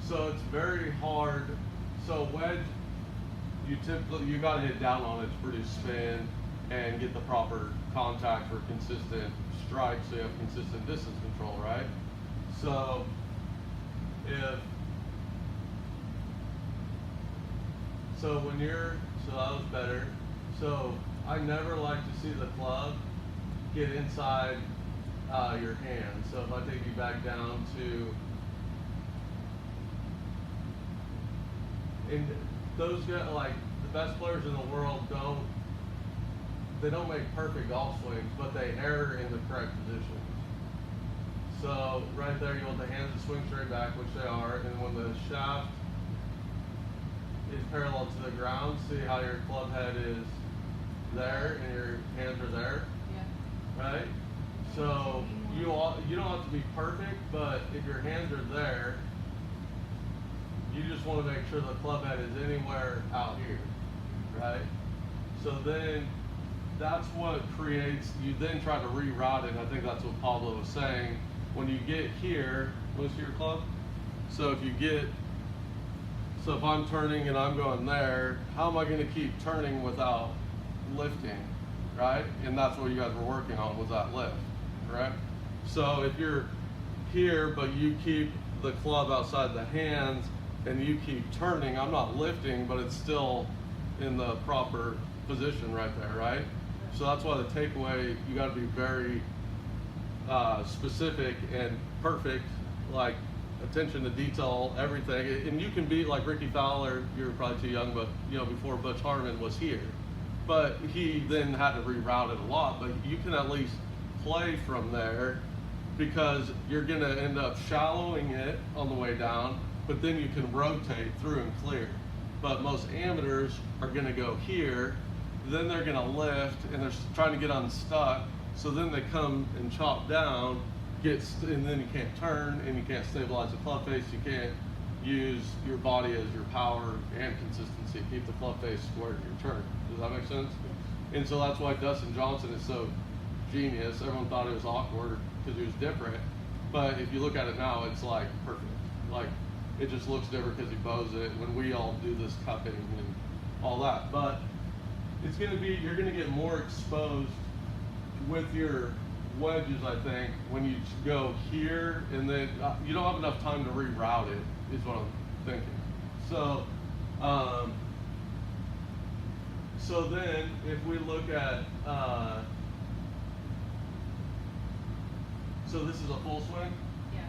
So it's very hard. So wedge, you gotta hit down on it to produce spin and get the proper contact for consistent strike, so you have consistent distance control, right? So when you're, so that was better. So I never like to see the club get inside your hand. So if I take you back down to, and those guys, like the best players in the world, they don't make perfect golf swings, but they err in the correct positions. So right there, you want the hands to swing straight back, which they are, and when the shaft is parallel to the ground, see how your club head is there and your hands are there? Yeah. Right? So you don't have to be perfect, but if your hands are there, you just want to make sure the club head is anywhere out here, right? So then that's what creates, you then try to reroute it. I think that's what Pablo was saying. When you get here, let's see your club. So if I'm turning and I'm going there, how am I going to keep turning without lifting, right? And that's what you guys were working on, was that lift, correct? So if you're here, but you keep the club outside the hands and you keep turning, I'm not lifting, but it's still in the proper position right there, right? So that's why the takeaway, you got to be very specific and perfect, like attention to detail, everything. And you can be like Ricky Fowler, you're probably too young, but before Butch Harmon was here. But he then had to reroute it a lot, but you can at least play from there, because you're gonna end up shallowing it on the way down, but then you can rotate through and clear. But most amateurs are gonna go here, then they're gonna lift, and they're trying to get unstuck, so then they come and chop down, and then you can't turn, and you can't stabilize the club face, you can't use your body as your power and consistency, keep the club face square to your turn. Does that make sense? And so that's why Dustin Johnson is so genius. Everyone thought it was awkward because he was different, but if you look at it now, it's like perfect. Like, it just looks different because he bows it when we all do this cupping and all that. But it's going to be, you're going to get more exposed with your wedges, I think, when you go here, and then you don't have enough time to reroute it, is what I'm thinking. So so then if we look at so this is a full swing? Yeah.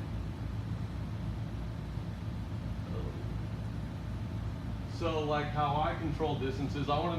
So like how I control distances, I want to know